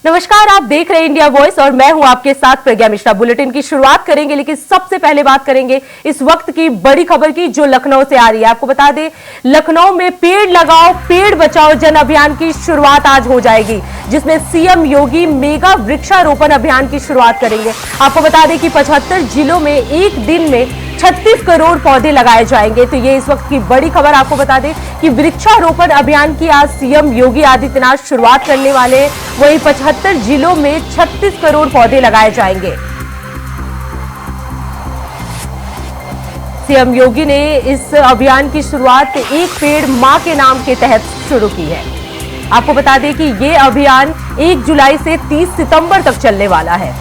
नमस्कार, आप देख रहे हैं इंडिया वॉइस और मैं हूं आपके साथ प्रज्ञा मिश्रा। बुलेटिन की शुरुआत करेंगे, लेकिन सबसे पहले बात करेंगे इस वक्त की बड़ी खबर की जो लखनऊ से आ रही है। आपको बता दें, लखनऊ में पेड़ लगाओ पेड़ बचाओ जन अभियान की शुरुआत आज हो जाएगी, जिसमें सीएम योगी मेगा वृक्षारोपण अभियान की शुरुआत करेंगे। आपको बता दें कि 75 जिलों में एक दिन में 36 करोड़ पौधे लगाए जाएंगे। तो ये इस वक्त की बड़ी खबर। आपको बता दें कि वृक्षारोपण अभियान की आज सीएम योगी आदित्यनाथ शुरुआत करने वाले हैं। वहीं 75 जिलों में 36 करोड़ पौधे लगाए जाएंगे। सीएम योगी ने इस अभियान की शुरुआत एक पेड़ मां के नाम के तहत शुरू की है। आपको बता दें कि ये अभियान 1 जुलाई से 30 सितंबर तक चलने वाला है।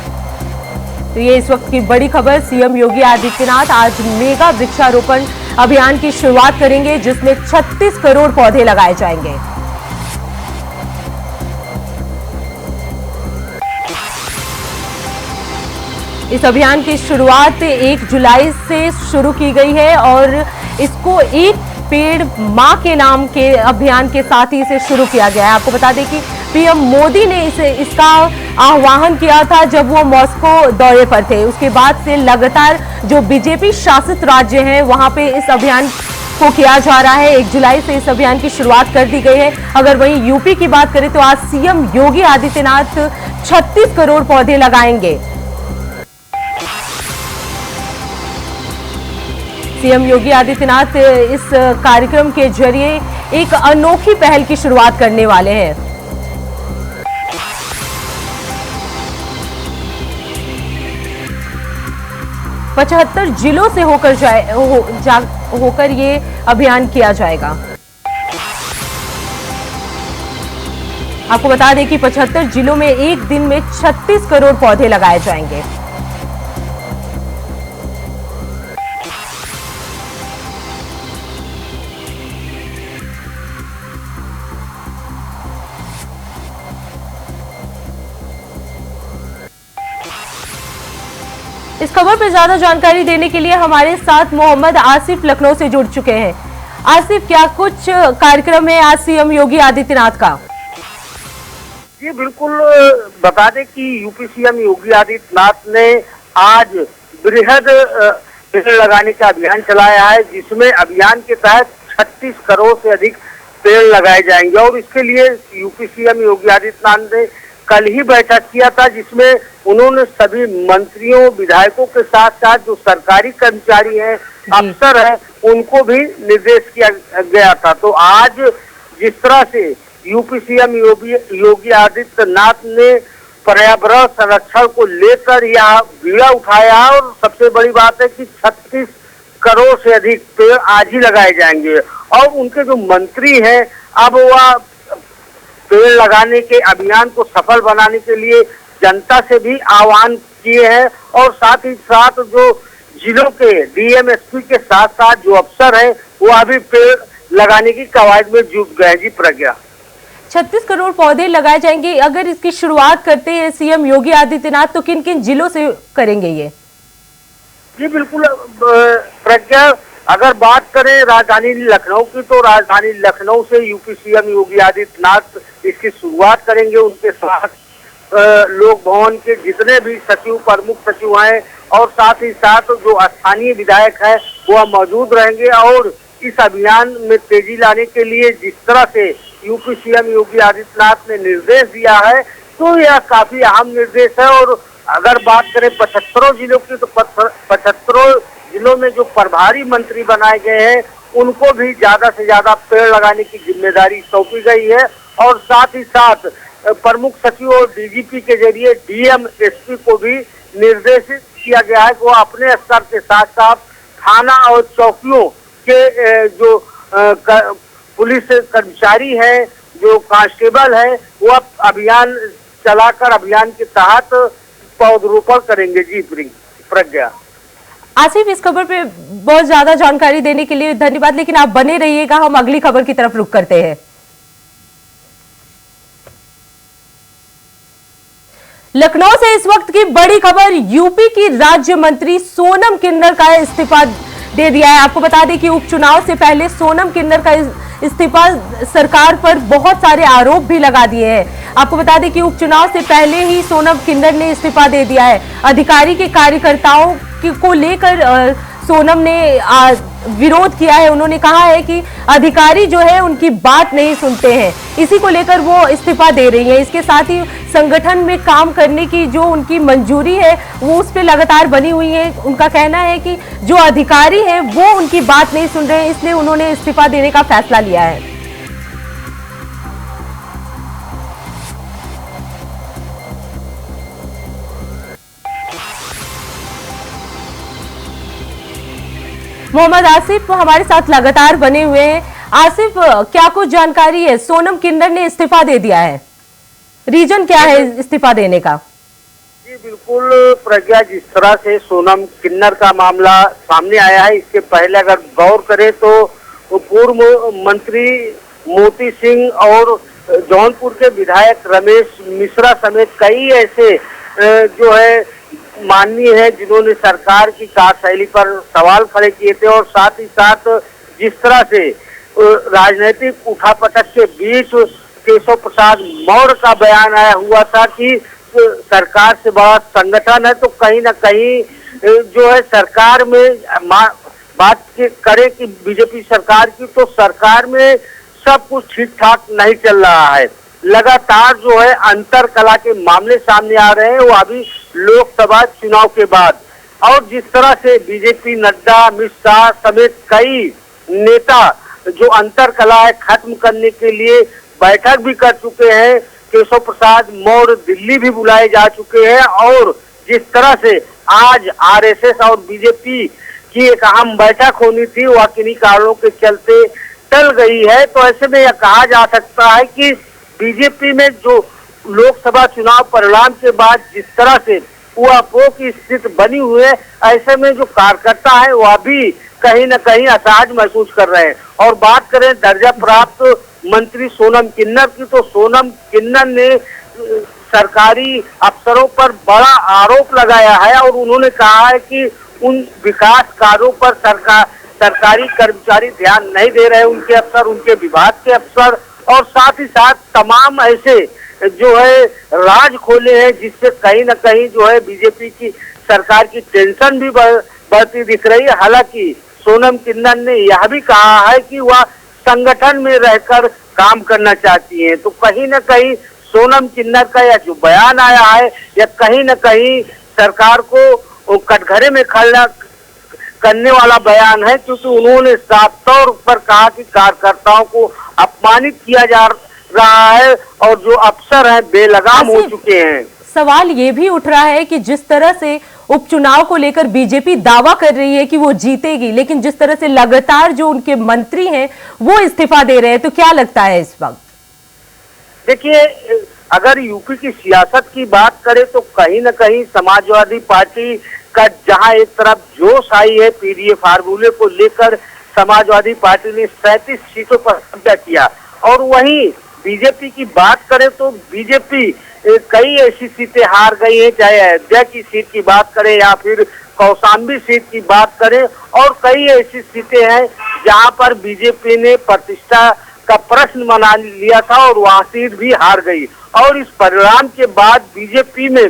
तो ये इस वक्त की बड़ी खबर। सीएम योगी आदित्यनाथ आज मेगा वृक्षारोपण अभियान की शुरुआत करेंगे, जिसमें 36 करोड़ पौधे लगाए जाएंगे। इस अभियान की शुरुआत 1 जुलाई से शुरू की गई है और इसको एक पेड़ मां के नाम के अभियान के साथ ही इसे शुरू किया गया है। आपको बता दें कि पीएम मोदी ने इसका आह्वान किया था जब वो मॉस्को दौरे पर थे। उसके बाद से लगातार जो बीजेपी शासित राज्य हैं वहां पे इस अभियान को किया जा रहा है। 1 जुलाई से इस अभियान की शुरुआत कर दी गई है। अगर वहीं यूपी की बात करें तो आज सीएम योगी आदित्यनाथ 36 करोड़ पौधे लगाएंगे। सीएम योगी आदित्यनाथ इस कार्यक्रम के जरिए एक अनोखी पहल की शुरुआत करने वाले हैं। पचहत्तर जिलों से होकर ये अभियान किया जाएगा। आपको बता दें कि 75 जिलों में एक दिन में 36 करोड़ पौधे लगाए जाएंगे। इस खबर पर ज्यादा जानकारी देने के लिए हमारे साथ मोहम्मद आसिफ लखनऊ से जुड़ चुके हैं। आसिफ, क्या कुछ कार्यक्रम है आज सीएम योगी आदित्यनाथ का? जी बिल्कुल, बता दें कि यूपी सीएम योगी आदित्यनाथ ने आज बृहद पेड़ लगाने का अभियान चलाया है, जिसमें अभियान के तहत 36 करोड़ से अधिक पेड़ लगाए जाएंगे। और इसके लिए यूपी सीएम योगी आदित्यनाथ ने कल ही बैठक किया था, जिसमें उन्होंने सभी मंत्रियों विधायकों के साथ साथ जो सरकारी कर्मचारी हैं, अफसर हैं, उनको भी निर्देश किया गया था। तो आज जिस तरह से यूपी सीएम योगी आदित्यनाथ ने पर्यावरण संरक्षण को लेकर यह बीड़ा उठाया और सबसे बड़ी बात है कि 36 करोड़ से अधिक पेड़ आज ही लगाए जाएंगे। और उनके जो मंत्री हैं, अब वह पेड़ लगाने के अभियान को सफल बनाने के लिए जनता से भी आह्वान किए हैं। और साथ ही साथ जो जिलों के डीएम एसपी के साथ साथ जो अफसर हैं, वो अभी पेड़ लगाने की कवायद में जुट गए। जी प्रज्ञा, 36 करोड़ पौधे लगाए जाएंगे। अगर इसकी शुरुआत करते हैं सीएम योगी आदित्यनाथ तो किन किन जिलों से करेंगे ये? जी बिल्कुल प्रज्ञा, अगर बात करें राजधानी लखनऊ की, तो राजधानी लखनऊ से यूपी सीएम योगी आदित्यनाथ इसकी शुरुआत करेंगे। उनके साथ लोक भवन के जितने भी सचिव, प्रमुख सचिव हैं और साथ ही साथ जो स्थानीय विधायक हैं वह मौजूद रहेंगे। और इस अभियान में तेजी लाने के लिए जिस तरह से यूपी सीएम योगी आदित्यनाथ ने निर्देश दिया है, तो यह काफी अहम निर्देश है। और अगर बात करें 75 जिलों की, तो 75 जिलों में जो प्रभारी मंत्री बनाए गए हैं, उनको भी ज्यादा से ज्यादा पेड़ लगाने की जिम्मेदारी सौंपी गई है। और साथ ही साथ प्रमुख सचिव और डीजीपी के जरिए डीएम एसपी को भी निर्देशित किया गया है कि वो अपने स्तर के साथ साथ थाना और चौकियों के जो पुलिस कर्मचारी हैं, जो कांस्टेबल है, वो अभियान चलाकर अभियान के तहत पौधरोपण करेंगे। जी प्रज्ञा। आसिफ, इस खबर पे बहुत ज्यादा जानकारी देने के लिए धन्यवाद, लेकिन आप बने रहिएगा, हम अगली खबर की तरफ रुख करते हैं। लखनऊ से इस वक्त की बड़ी खबर, यूपी की राज्य मंत्री सोनम किन्नर का इस्तीफा दे दिया है। आपको बता दें कि उपचुनाव से पहले सोनम किन्नर का इस्तीफा सरकार पर बहुत सारे आरोप भी लगा दिए हैं। आपको बता दें कि उपचुनाव से पहले ही सोनम किन्नर ने इस्तीफा दे दिया है। अधिकारी के कार्यकर्ताओं को लेकर सोनम ने विरोध किया है। उन्होंने कहा है कि अधिकारी जो है उनकी बात नहीं सुनते हैं, इसी को लेकर वो इस्तीफा दे रही है। इसके साथ ही संगठन में काम करने की जो उनकी मंजूरी है वो उस पर लगातार बनी हुई है। उनका कहना है कि जो अधिकारी हैं वो उनकी बात नहीं सुन रहे हैं, इसलिए उन्होंने इस्तीफा देने का फैसला लिया है। मोहम्मद आसिफ हमारे साथ लगातार बने हुए हैं। आसिफ, क्या कुछ जानकारी है? सोनम किन्नर ने इस्तीफा दे दिया है, रीजन क्या है इस्तीफा देने का? जी बिल्कुल प्रज्ञा, जिस तरह से सोनम किन्नर का मामला सामने आया है, इसके पहले अगर गौर करें तो पूर्व मंत्री मोती सिंह और जौनपुर के विधायक रमेश मिश्रा समेत कई ऐसे जो है माननीय है जिन्होंने सरकार की कार्यशैली पर सवाल खड़े किए थे। और साथ ही साथ जिस तरह से राजनीतिक उठापटक के बीच केशव प्रसाद मौर्य का बयान आया हुआ था कि सरकार से बड़ा संगठन है, तो कहीं ना कहीं जो है सरकार में बात करे कि बीजेपी सरकार की, तो सरकार में सब कुछ ठीक ठाक नहीं चल रहा है। लगातार जो है अंतर कला के मामले सामने आ रहे हैं, वो अभी लोकसभा चुनाव के बाद। और जिस तरह से बीजेपी नड्डा, अमित शाह समेत कई नेता जो अंतर कला है खत्म करने के लिए बैठक भी कर चुके हैं। केशव प्रसाद मौर्य दिल्ली भी बुलाए जा चुके हैं। और जिस तरह से आज आरएसएस और बीजेपी की एक अहम बैठक होनी थी, वह किन्हीं कारणों के चलते टल गई है। तो ऐसे में यह कहा जा सकता है कि बीजेपी में जो लोकसभा चुनाव परिणाम के बाद जिस तरह से ऊहापोह की स्थिति बनी हुई है, ऐसे में जो कार्यकर्ता है वह भी कहीं न कहीं असहज महसूस कर रहे हैं। और बात करें दर्जा प्राप्त मंत्री सोनम किन्नर की, तो सोनम किन्नर ने सरकारी अफसरों पर बड़ा आरोप लगाया है और उन्होंने कहा है कि उन विकास कार्यों पर सरकारी कर्मचारी ध्यान नहीं दे रहे, उनके अफसर, उनके विभाग के अफसर। और साथ ही साथ तमाम ऐसे जो है राज खोले हैं जिससे कहीं ना कहीं जो है बीजेपी की सरकार की टेंशन भी बढ़ती दिख रही है। हालांकि सोनम किन्नर ने यह भी कहा है कि वह संगठन में रहकर काम करना चाहती हैं। तो कहीं ना कहीं सोनम किन्नर का यह जो बयान आया है, यह कहीं ना कहीं सरकार को कटघरे में खड़ा करने वाला बयान है, क्योंकि उन्होंने साफ तौर पर कहा कि कार्यकर्ताओं को अपमानित किया जा रहा है और जो अफसर हैं बेलगाम हो चुके हैं। सवाल ये भी उठ रहा है कि जिस तरह से उपचुनाव को लेकर बीजेपी दावा कर रही है कि वो जीतेगी, लेकिन जिस तरह से लगातार जो उनके मंत्री हैं वो इस्तीफा दे रहे हैं, तो क्या लगता है इस वक्त? देखिए, अगर यूपी की सियासत की बात करें तो कहीं न कहीं समाजवादी पार्टी का जहां एक तरफ जोश आई है पीडीए फार्मूले को लेकर, समाजवादी पार्टी ने 37 सीटों पर कब्जा किया। और वहीं बीजेपी की बात करें तो बीजेपी कई ऐसी सीटें हार गई है, चाहे अयोध्या की सीट की बात करें या फिर कौशाम्बी सीट की बात करें, और कई ऐसी सीटें हैं जहां पर बीजेपी ने प्रतिष्ठा का प्रश्न बना लिया था और वहां सीट भी हार गई। और इस परिणाम के बाद बीजेपी में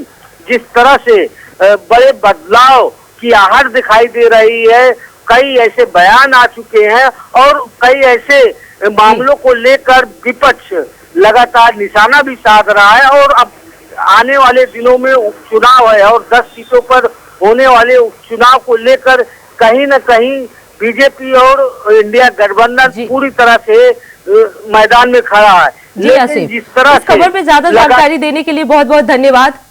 जिस तरह से बड़े बदलाव की आहट दिखाई दे रही है, कई ऐसे बयान आ चुके हैं और कई ऐसे मामलों को लेकर विपक्ष लगातार निशाना भी साध रहा है। और अब आने वाले दिनों में उपचुनाव है और 10 सीटों पर होने वाले उपचुनाव को लेकर कहीं न कहीं बीजेपी और इंडिया गठबंधन पूरी तरह से मैदान में खड़ा है। लेकिन जिस तरह इस खबर पे ज्यादा जानकारी देने के लिए बहुत बहुत धन्यवाद।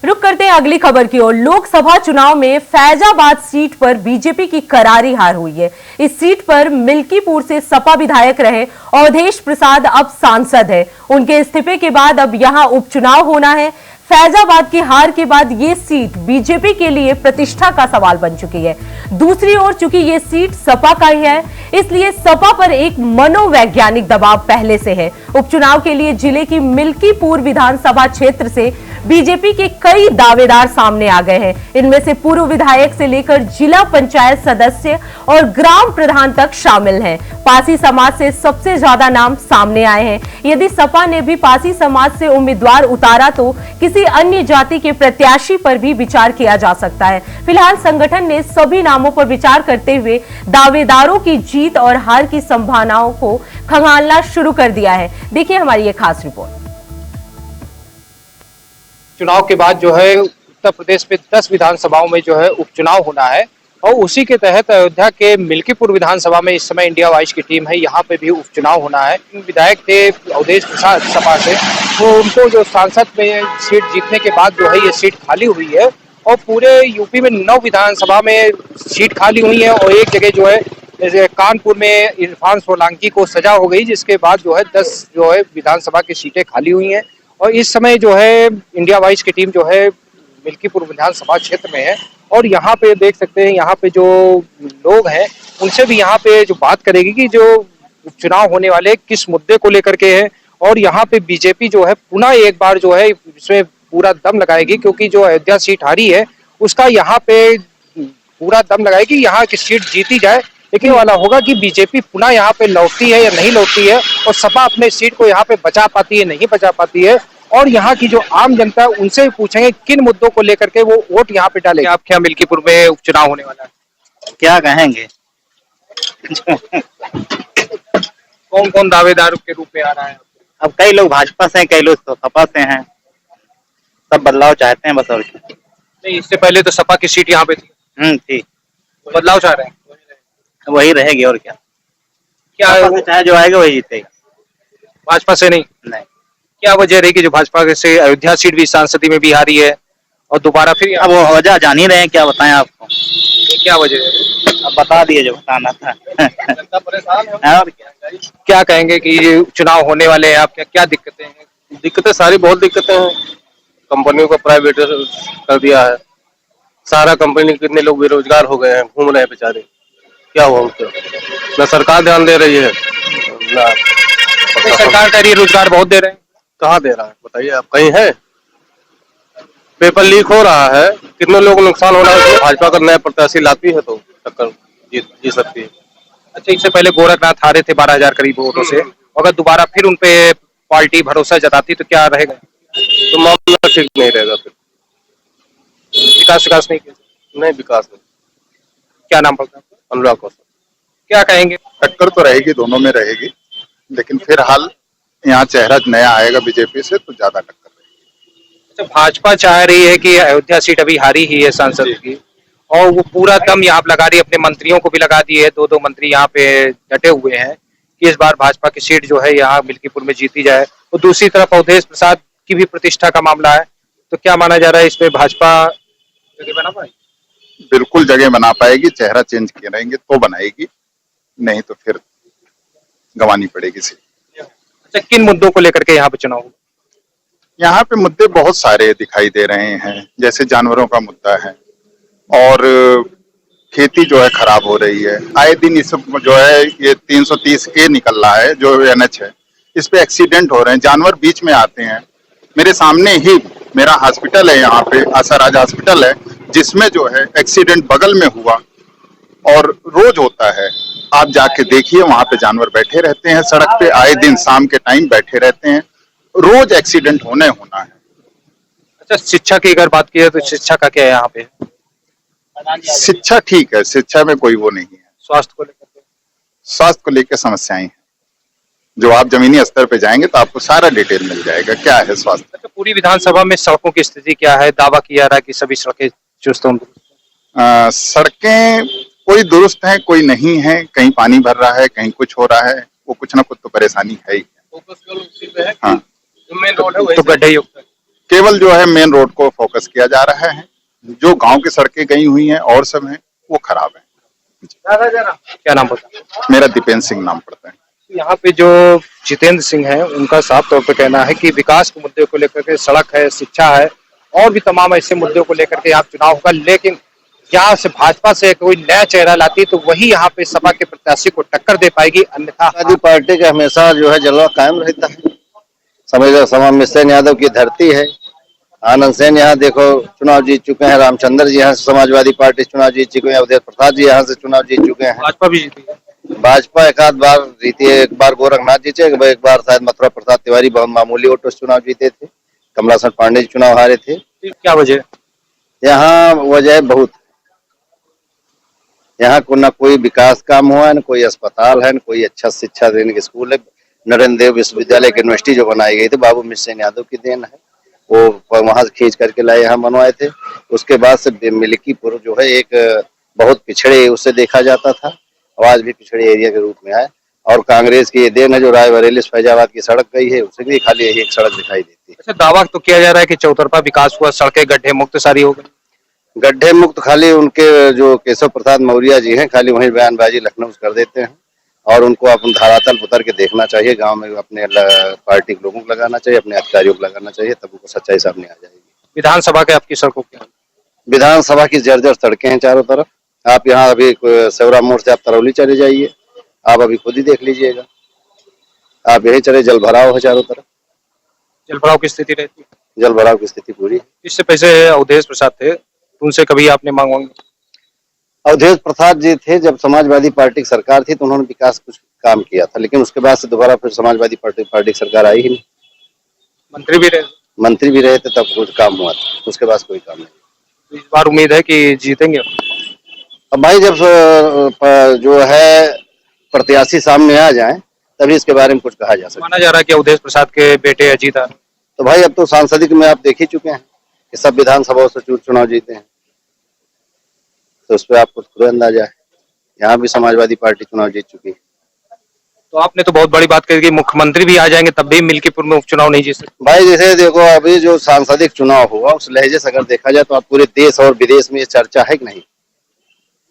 रुक करते हैं अगली खबर की ओर। लोकसभा चुनाव में फैजाबाद सीट पर बीजेपी की करारी हार हुई है। इस सीट पर मिल्कीपुर से सपा विधायक रहे अवधेश प्रसाद अब सांसद है। उनके इस्तीफे के बाद अब यहां उपचुनाव होना है। फैजाबाद की हार के बाद ये सीट बीजेपी के लिए प्रतिष्ठा का सवाल बन चुकी है। दूसरी ओर चूंकि ये सीट सपा का ही है, इसलिए सपा पर एक मनोवैज्ञानिक दबाव पहले से है। उपचुनाव के लिए जिले की मिल्कीपुर विधानसभा क्षेत्र से बीजेपी के कई दावेदार सामने आ गए हैं। इनमें से पूर्व विधायक से लेकर जिला पंचायत सदस्य और ग्राम प्रधान तक शामिल हैं। पासी समाज से सबसे ज्यादा नाम सामने आए हैं। यदि सपा ने भी पासी समाज से उम्मीदवार उतारा तो किसी अन्य जाति के प्रत्याशी पर भी विचार किया जा सकता है। फिलहाल संगठन ने सभी नामों पर विचार करते हुए दावेदारों की जीत और हार की संभावनाओं को खंगालना शुरू कर दिया है। देखिए हमारी ये खास रिपोर्ट। चुनाव के बाद जो है उत्तर प्रदेश में 10 विधानसभाओं में जो है उपचुनाव होना है और उसी के तहत अयोध्या के मिल्कीपुर विधानसभा में इस समय इंडिया वाइज की टीम है, यहाँ पे भी उपचुनाव होना है। विधायक थे अवधेश प्रसाद सपा से, तो उनको जो सांसद में सीट जीतने के बाद जो है ये सीट खाली हुई है और पूरे यूपी में 9 विधानसभा में सीट खाली हुई है और एक जगह जो है जैसे कानपुर में इरफान सोलंकी को सजा हो गई, जिसके बाद जो है 10 जो है विधानसभा की सीटें खाली हुई हैं और इस समय जो है इंडिया वाइज की टीम जो है मिल्कीपुर विधानसभा क्षेत्र में है और यहाँ पे देख सकते हैं, यहाँ पे जो लोग हैं उनसे भी यहाँ पे जो बात करेगी कि जो उपचुनाव होने वाले किस मुद्दे को लेकर के है और यहाँ पे बीजेपी जो है पुनः एक बार जो है इसमें पूरा दम लगाएगी, क्योंकि जो अयोध्या सीट हारी है उसका यहाँ पे पूरा दम लगाएगी, यहाँ की सीट जीती जाए। लेकिन वाला होगा कि बीजेपी पुनः यहाँ पे लौटती है या नहीं लौटती है और सपा अपने सीट को यहाँ पे बचा पाती है नहीं बचा पाती है और यहाँ की जो आम जनता है उनसे पूछेंगे किन मुद्दों को लेकर के वो वोट यहाँ पे डालेंगे। आप क्या मिल्कीपुर में उपचुनाव होने वाला है, क्या कहेंगे? कौन कौन दावेदार के रूप में आ रहा है? अब कई लोग भाजपा से हैं, कई लोग तो सपा से हैं, सब बदलाव चाहते हैं बस और क्या। नहीं, इससे पहले तो सपा की सीट यहाँ पे थी। ठीक, बदलाव चाह रहे हैं, वही रहेगी और क्या। क्या चाहे जो आएगा वही जीतेगा, भाजपा से नहीं? क्या वजह रही कि जो भाजपा से अयोध्या सीट भी सांसदी में भी हारी है और दोबारा फिर अब वो वजह जान ही रहे हैं, क्या बताएं आपको। क्या वजह है? अब बता दिए जो बताना था। जनता परेशान है और क्या कहेंगे कि ये चुनाव होने वाले हैं, आप क्या दिक्कतें हैं? दिक्कतें सारी बहुत दिक्कतें हैं। कंपनियों को प्राइवेट कर दिया है, सारा कंपनी, कितने लोग बेरोजगार हो गए हैं, घूम रहे हैं बेचारे, क्या हुआ उनका? ना सरकार ध्यान दे रही है ना सरकार कह रही है रोजगार बहुत दे रहे हैं। कहाँ दे रहा है बताइए आप, कहीं है? पेपर लीक हो रहा है, कितने लोग नुकसान हो रहा है। भाजपा का नया प्रत्याशी लाती है तो टक्कर जीत सकती है। अच्छा, इससे पहले गोरखनाथ हारे थे 12,000 करीब वोटों से, अगर दोबारा फिर उनपे पार्टी भरोसा जताती तो क्या रहेगा? तो मामला ठीक नहीं रहेगा, फिर विकास नहीं किया? नहीं, विकास नहीं। क्या नाम पड़ता है? अनुराग कौशल। क्या कहेंगे? टक्कर तो रहेगी, दोनों में रहेगी, लेकिन फिलहाल यहाँ चेहरा नया आएगा बीजेपी से तो ज्यादा टक्कर रहेगी। अच्छा, भाजपा चाह रही है कि अयोध्या सीट अभी हारी ही है सांसद की और वो पूरा दम यहाँ लगा रही है, अपने मंत्रियों को भी लगा दिए है, 2-2 मंत्री यहाँ पे डटे हुए हैं कि इस बार भाजपा की सीट जो है यहाँ मिल्कीपुर में जीती जाए। और दूसरी तरफ अवधेश प्रसाद की भी प्रतिष्ठा का मामला है, तो क्या माना जा रहा है इसमें भाजपा जगह बना पाएगी? बिल्कुल जगह बना पाएगी, चेहरा चेंज करेंगे तो बनाएगी, नहीं तो फिर गंवानी पड़ेगी सीट। अच्छा, किन मुद्दों को लेकर के यहाँ पे चुनाव? यहाँ पे मुद्दे बहुत सारे दिखाई दे रहे हैं, जैसे जानवरों का मुद्दा है और खेती जो है खराब हो रही है। आए दिन इस जो है ये 330A निकल रहा है जो NH है, इस पे एक्सीडेंट हो रहे हैं, जानवर बीच में आते हैं। मेरे सामने ही मेरा हॉस्पिटल है, यहाँ पे आशाराज हॉस्पिटल है, जिसमें जो है एक्सीडेंट बगल में हुआ और रोज होता है। आप जाके देखिए, वहां पे जानवर बैठे रहते हैं सड़क पे, आए दिन शाम के टाइम बैठे रहते हैं, रोज एक्सीडेंट होना है। अच्छा, शिक्षा की अगर बात की है तो शिक्षा का क्या है यहाँ पे? शिक्षा ठीक है, शिक्षा में कोई वो नहीं है। स्वास्थ्य को लेकर? स्वास्थ्य को लेकर समस्याएं हैं, जो आप जमीनी स्तर पे जाएंगे तो आपको सारा डिटेल मिल जाएगा क्या है स्वास्थ्य। अच्छा, पूरी विधानसभा में सड़कों की स्थिति क्या है? दावा किया रहा है कि सभी सड़कें चुस्त होंगी। सड़कें कोई दुरुस्त है, कोई नहीं है, कहीं पानी भर रहा है, कहीं कुछ हो रहा है, वो कुछ ना कुछ तो परेशानी है ही। हाँ, तो गड्ढे ही होते हैं। केवल जो है मेन रोड को फोकस किया जा रहा है, जो गांव की सड़कें गई हुई हैं और सब हैं वो खराब है। क्या नाम पड़ता है? मेरा दीपेंद्र सिंह नाम पड़ता है। यहाँ पे जो जितेंद्र सिंह है उनका साफ तौर पे कहना है कि विकास के मुद्दे को लेकर के सड़क है, शिक्षा है और भी तमाम ऐसे मुद्दों को लेकर के यहाँ चुनाव होगा। लेकिन यहाँ से भाजपा से कोई नया चेहरा लाती तो वही यहाँ पे सपा के प्रत्याशी को टक्कर दे पाएगी, अन्यथा समाजवादी पार्टी का हमेशा जो है जलवा कायम रहता है। समझ समा सेन यादव की धरती है। आनंद सेन यहाँ देखो चुनाव जीत चुके हैं, रामचंद्र जी यहाँ से समाजवादी पार्टी चुनाव जीत चुके हैं, अवधेश प्रसाद जी यहाँ से चुनाव जीत चुके हैं। भाजपा भी जीती है। भाजपा एक आध बार जीती है, एक बार गोरखनाथ जीते, एक बार शायद मथुरा प्रसाद तिवारी बहुत मामूली वोटों से चुनाव जीते थे। कमलासन पांडे जी चुनाव हारे थे। क्या वजह? यहाँ वजह बहुत, यहाँ को न कोई विकास काम हुआ है, न कोई अस्पताल है, न कोई अच्छा शिक्षा देने के स्कूल है। नरेंद्र देव विश्वविद्यालय की यूनिवर्सिटी जो बनाई गई थी बाबू मिश्र सेन यादव की देन है, वो वहां से खींच करके लाए यहाँ बनवाए थे। उसके बाद से मिल्कीपुर जो है एक बहुत पिछड़े उससे देखा जाता था, आज भी पिछड़े एरिया के रूप में आए। और कांग्रेस की ये देन है जो रायबरेली से फैजाबाद की सड़क गई है, उससे भी खाली यही एक सड़क दिखाई देती है। अच्छा, दावा तो किया जा रहा है कि चौतरफा विकास हुआ, सड़कें गड्ढे मुक्त सारी हो गई। गड्ढे मुक्त खाली उनके जो केशव प्रसाद मौर्य जी हैं खाली वहीं बयानबाजी लखनऊ से कर देते हैं, और उनको अपन धरातल उतर के देखना चाहिए। गांव में अपने पार्टी के लोगों को लगाना चाहिए, अपने अधिकारियों को लगाना चाहिए, तब उनको सच्चाई सामने आ जाएगी। विधानसभा के आपकी सड़कों क्या? विधानसभा की जर्जर सड़कें हैं चारों तरफ। आप यहाँ अभी सेवरा मोड़ से आप तरौली चले जाइए, आप अभी खुद ही देख लीजिएगा। आप यही चले, जल भराव है चारों तरफ। जल भराव की स्थिति रहती है? जल भराव की स्थिति पूरी है। इससे पहले अवधेश प्रसाद थे, उनसे कभी आपने मांग? अवधेश प्रसाद जी थे जब समाजवादी पार्टी की सरकार थी तो उन्होंने विकास कुछ काम किया था, लेकिन उसके बाद से दोबारा फिर समाजवादी पार्टी की सरकार आई ही नहीं। मंत्री भी रहे थे तब कुछ काम हुआ था, उसके बाद कोई काम नहीं। तो इस बार उम्मीद है कि जीतेंगे? अब भाई जब जो है प्रत्याशी सामने आ जाए तभी इसके बारे में कुछ कहा जा सकता है। माना जा रहा है कि अवधेश प्रसाद के बेटे अजीत आ, तो भाई अब तो सांसदिक में आप देख ही चुके हैं कि सब विधानसभाओं से चुनाव जीते हैं, तो उस पर आपको खुद अंदाजा है। यहाँ भी समाजवादी पार्टी चुनाव जीत चुकी है। तो आपने तो बहुत बड़ी बात कही कि मुख्यमंत्री भी आ जाएंगे तब भी मिल्कीपुर में उपचुनाव नहीं जीत सकते। भाई जैसे देखो अभी जो सांसदिक चुनाव हुआ उस लहजे से अगर देखा जाए तो आप पूरे देश और विदेश में ये चर्चा है कि नहीं।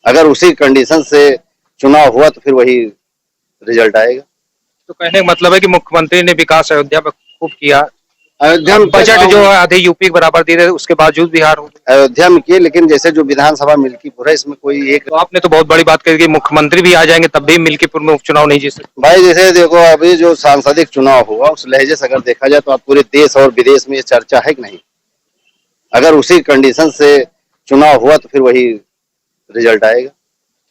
अगर उसी कंडीशन से चुनाव हुआ तो फिर वही रिजल्ट आएगा। तो कहने का मतलब है कि मुख्यमंत्री ने विकास अयोध्या में खूब किया, अयोध्या में बजट जो है आधे यूपी के बराबर दिए, उसके बावजूद बिहार हो गया। अयोध्या में किए, लेकिन जैसे जो विधानसभा मिल्कीपुर है इसमें कोई एक, तो आपने तो बहुत बड़ी बात कही कि मुख्यमंत्री भी आ जाएंगे तब भी मिल्कीपुर में उपचुनाव नहीं जीत सकते। भाई जैसे देखो अभी जो सांसदिक चुनाव हुआ उस लहजे से अगर देखा जाए तो आप पूरे देश और विदेश में ये चर्चा है कि नहीं। अगर उसी कंडीशन से चुनाव हुआ तो फिर वही रिजल्ट आएगा।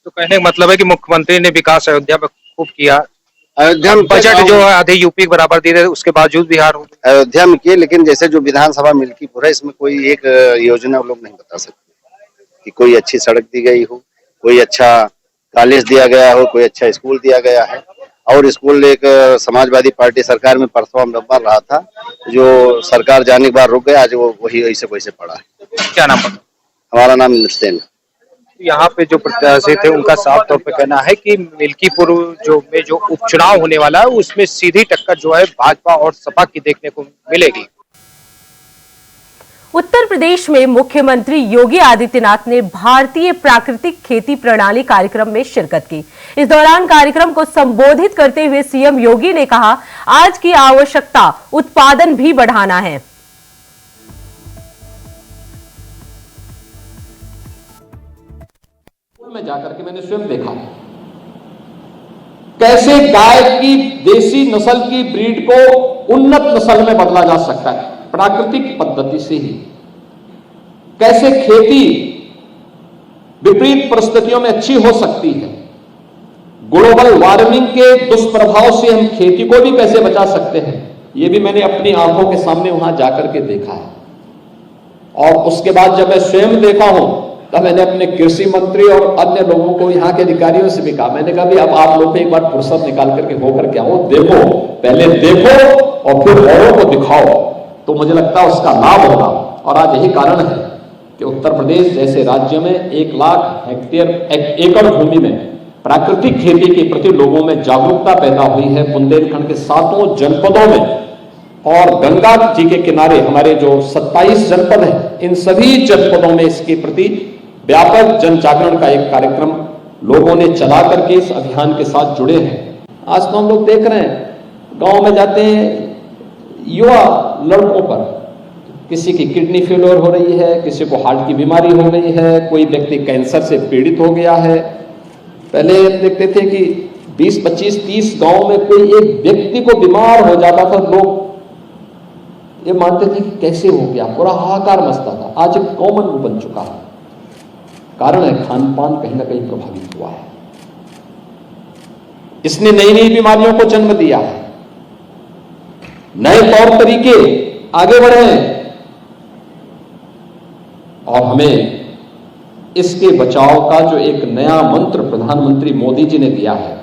तो कहने का मतलब है कि मुख्यमंत्री ने विकास अयोध्या में खूब किया, अयोध्या में बजट जो है आधे यूपी के बराबर दिए, उसके बावजूद बिहार हो गया। अयोध्या में किए, लेकिन जैसे जो विधानसभा मिल्कीपुर है इसमें कोई एक योजना लोग नहीं बता सकते कि कोई अच्छी सड़क दी गई हो, कोई अच्छा कॉलेज दिया गया हो, कोई अच्छा स्कूल दिया गया है। और स्कूल एक समाजवादी पार्टी सरकार में परसों बन रहा था, जो सरकार जाने के बाद रुक गया, आज वो वही ऐसे वैसे पड़ा है। क्या नाम पता? हमारा नाम इंद्रसेन है। यहाँ पे जो प्रत्याशी थे उनका साफ तौर पे कहना है कि मिल्कीपुर जो उपचुनाव होने वाला है उसमें सीधी टक्कर जो है भाजपा और सपा की देखने को मिलेगी। उत्तर प्रदेश में मुख्यमंत्री योगी आदित्यनाथ ने भारतीय प्राकृतिक खेती प्रणाली कार्यक्रम में शिरकत की। इस दौरान कार्यक्रम को संबोधित करते हुए सीएम योगी ने कहा, आज की आवश्यकता उत्पादन भी बढ़ाना है। में जाकर के मैंने स्वयं देखा कैसे गाय की देसी नस्ल की ब्रीड को उन्नत नस्ल में बदला जा सकता है प्राकृतिक पद्धति से ही। कैसे खेती विपरीत परिस्थितियों में अच्छी हो सकती है। ग्लोबल वार्मिंग के दुष्प्रभाव से हम खेती को भी कैसे बचा सकते हैं, यह भी मैंने अपनी आंखों के सामने वहां जाकर के देखा है। और उसके बाद जब मैं स्वयं देखा हूं तब मैंने अपने कृषि मंत्री और अन्य लोगों को, यहाँ के अधिकारियों से भी कहा, मैंने कहा भी अब आप लोग एक बार फुर्सत निकाल करके होकर के आओ, देखो, पहले देखो और फिर औरों को दिखाओ, तो मुझे लगता है उसका लाभ होगा। और आज यही कारण है कि उत्तर प्रदेश जैसे राज्य में 1 लाख एकड़ भूमि में प्राकृतिक खेती के प्रति लोगों में जागरूकता पैदा हुई है। बुंदेलखंड के 7 जनपदों में और गंगा जी के किनारे हमारे जो 27 जनपद हैं, इन सभी जनपदों में इसके प्रति व्यापक जन जागरण का एक कार्यक्रम लोगों ने चला करके इस अभियान के साथ जुड़े हैं। आज तो हम लोग देख रहे हैं गांव में जाते हैं, युवा लड़कों पर किसी की किडनी फेलियर हो रही है, किसी को हार्ट की बीमारी हो गई है, कोई व्यक्ति कैंसर से पीड़ित हो गया है। पहले देखते थे कि 20, 25, 30 गांव में कोई एक व्यक्ति को बीमार हो जाता था, लोग ये मानते थे कि कैसे हो गया, पूरा हाहाकार मचता था। आज एक कॉमन बन चुका है। कारण है खान पान कहीं ना कहीं प्रभावित हुआ है। इसने नई नई बीमारियों को जन्म दिया है, नए तौर तरीके आगे बढ़े हैं और हमें इसके बचाव का जो एक नया मंत्र प्रधानमंत्री मोदी जी ने दिया है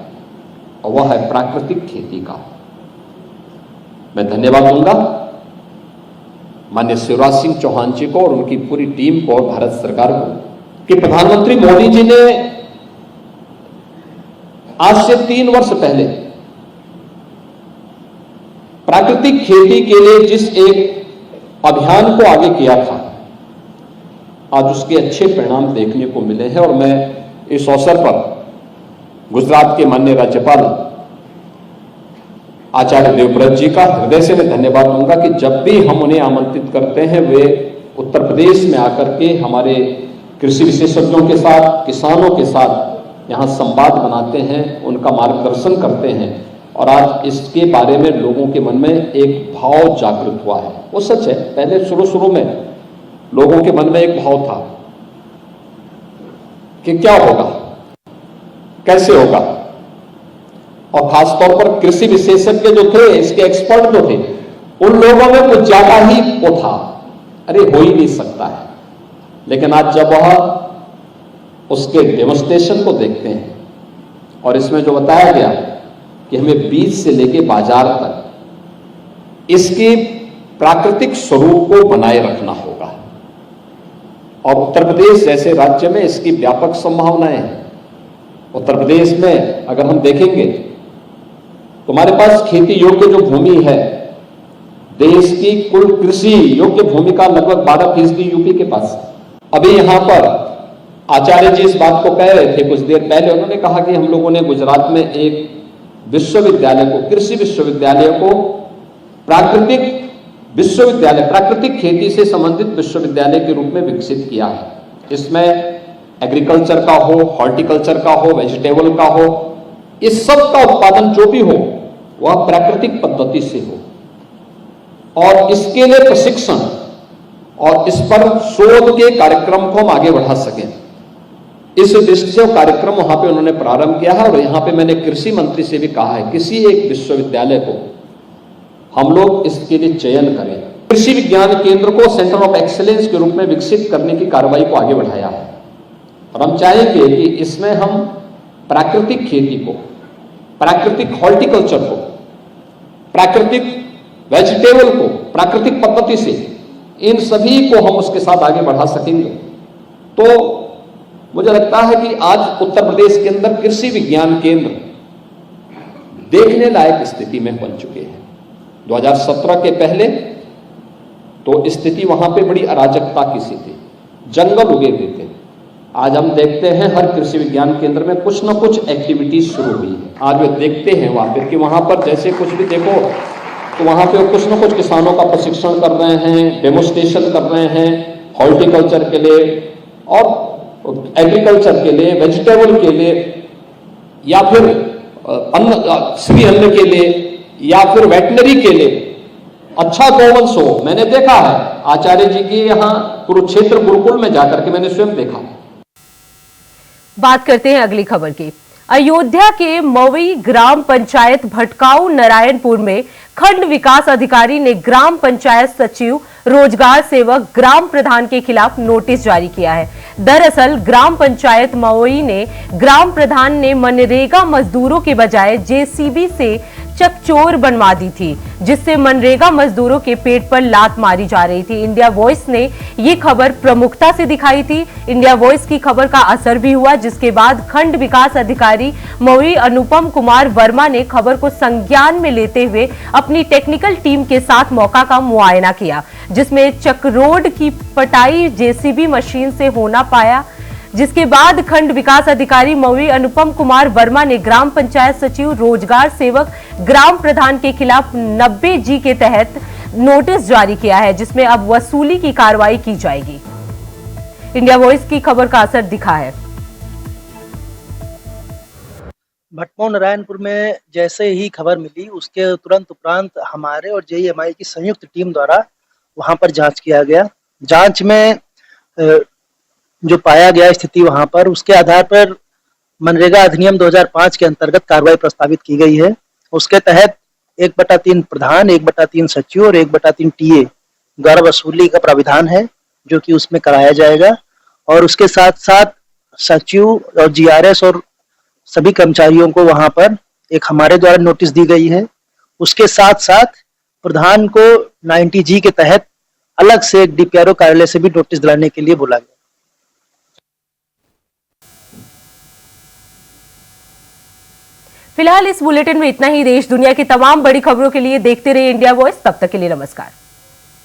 और वह है प्राकृतिक खेती का। मैं धन्यवाद दूंगा माननीय शिवराज सिंह चौहान जी को और उनकी पूरी टीम को और भारत सरकार को कि प्रधानमंत्री मोदी जी ने आज से 3 वर्ष पहले प्राकृतिक खेती के लिए जिस एक अभियान को आगे किया था, आज उसके अच्छे परिणाम देखने को मिले हैं। और मैं इस अवसर पर गुजरात के माननीय राज्यपाल आचार्य देवव्रत जी का हृदय से मैं धन्यवाद दूंगा कि जब भी हम उन्हें आमंत्रित करते हैं, वे उत्तर प्रदेश में आकर के हमारे कृषि विशेषज्ञों के साथ, किसानों के साथ यहाँ संवाद बनाते हैं, उनका मार्गदर्शन करते हैं। और आज इसके बारे में लोगों के मन में एक भाव जागृत हुआ है। वो सच है, पहले शुरू में लोगों के मन में एक भाव था कि क्या होगा, कैसे होगा, और खासतौर पर कृषि विशेषज्ञ जो थे, इसके एक्सपर्ट जो थे, उन लोगों में कुछ ज्यादा ही वो था, अरे हो ही नहीं सकता है। लेकिन आज जब वह उसके डेमोन्स्ट्रेशन को देखते हैं और इसमें जो बताया गया कि हमें बीज से लेके बाजार तक इसके प्राकृतिक स्वरूप को बनाए रखना होगा, और उत्तर प्रदेश जैसे राज्य में इसकी व्यापक संभावनाएं हैं। उत्तर प्रदेश में अगर हम देखेंगे तो हमारे पास खेती योग्य जो भूमि है, देश की कुल कृषि योग्य भूमि का लगभग 12% यूपी के पास। अभी यहां पर आचार्य जी इस बात को कह रहे थे कुछ देर पहले, उन्होंने कहा कि हम लोगों ने गुजरात में एक विश्वविद्यालय को, कृषि विश्वविद्यालय को प्राकृतिक विश्वविद्यालय, प्राकृतिक खेती से संबंधित विश्वविद्यालय के रूप में विकसित किया है। इसमें एग्रीकल्चर का हो, हॉर्टिकल्चर का हो, वेजिटेबल का हो, इस सब का उत्पादन जो भी हो वह प्राकृतिक पद्धति से हो, और इसके लिए प्रशिक्षण और इस पर शोध के कार्यक्रम को हम आगे बढ़ा सकें, इस दृष्टि से कार्यक्रम वहां पे उन्होंने प्रारंभ किया है। और यहां पे मैंने कृषि मंत्री से भी कहा है, किसी एक विश्वविद्यालय को हम लोग इसके लिए चयन करें। कृषि विज्ञान केंद्र को सेंटर ऑफ एक्सीलेंस के रूप में विकसित करने की कार्रवाई को आगे बढ़ाया है, और हम चाहेंगे कि इसमें हम प्राकृतिक खेती को, प्राकृतिक हॉर्टिकल्चर को, प्राकृतिक वेजिटेबल को प्राकृतिक पद्धति से, इन सभी को हम उसके साथ आगे बढ़ा सकेंगे। तो मुझे लगता है कि आज उत्तर प्रदेश के अंदर कृषि विज्ञान केंद्र देखने लायक स्थिति में बन चुके हैं। 2017 के पहले तो स्थिति वहां पे बड़ी अराजकता की सी थी, जंगल उगे हुए थे। आज हम देखते हैं हर कृषि विज्ञान केंद्र में कुछ ना कुछ एक्टिविटीज शुरू हुई है। आज वे देखते हैं वहां पर कि वहां पर जैसे कुछ भी देखो तो वहां पे कुछ ना कुछ किसानों का प्रशिक्षण कर रहे हैं, डेमोन्स्ट्रेशन कर रहे हैं, हॉर्टिकल्चर के लिए और एग्रीकल्चर के लिए, वेजिटेबल के लिए, या फिर श्री अन्न के लिए, या फिर वेटनरी के लिए अच्छा गौवंश हो। मैंने देखा है आचार्य जी के यहाँ कुरुक्षेत्र गुरुकुल में जाकर के मैंने स्वयं देखा। बात करते हैं अगली खबर की। अयोध्या के मवई ग्राम पंचायत भटकाऊ नारायणपुर में खंड विकास अधिकारी ने ग्राम पंचायत सचिव, रोजगार सेवक, ग्राम प्रधान के खिलाफ नोटिस जारी किया है। दरअसल ग्राम पंचायत मवई ने ग्राम प्रधान ने मनरेगा मजदूरों के बजाय जेसीबी से चकचोर बनवा दी थी, जिससे मनरेगा मजदूरों के पेट पर लात मारी जा रही थी। इंडिया वॉइस ने ये खबर प्रमुखता से दिखाई थी। इंडिया वॉइस की खबर का असर भी हुआ, जिसके बाद खंड विकास अधिकारी मवई अनुपम कुमार वर्मा ने खबर को संज्ञान में लेते हुए अपनी टेक्निकल टीम के साथ मौका का मुआयना किया, जिसमें चकरोड की पटाई जेसीबी मशीन से होना पाया। जिसके बाद खंड विकास अधिकारी मवई अनुपम कुमार वर्मा ने ग्राम पंचायत सचिव, रोजगार सेवक, ग्राम प्रधान के खिलाफ 90G के तहत नोटिस जारी किया है जिसमें अब वसूली की कार्रवाई की जाएगी। इंडिया वॉइस की खबर का असर दिखा है। भटमोह नारायणपुर में जैसे ही खबर मिली उसके तुरंत उपरांत हमारे और जेईएमआई की संयुक्त टीम द्वारा वहां पर जांच किया गया। जांच में जो पाया गया स्थिति वहां पर, उसके आधार पर मनरेगा अधिनियम 2005 के अंतर्गत कार्रवाई प्रस्तावित की गई है। उसके तहत 1/3 प्रधान, 1/3 सचिव और 1/3 टीए द्वारा वसूली का प्राविधान है जो कि उसमें कराया जाएगा। और उसके साथ साथ सचिव और जीआरएस और सभी कर्मचारियों को वहां पर एक हमारे द्वारा नोटिस दी गई है। उसके साथ साथ प्रधान को 90G के तहत अलग से एक डीपीआरओ कार्यालय से भी नोटिस दिलाने के लिए बोला गया। फिलहाल इस बुलेटिन में इतना ही। देश दुनिया की तमाम बड़ी खबरों के लिए देखते रहिए इंडिया वॉइस। तब तक के लिए नमस्कार।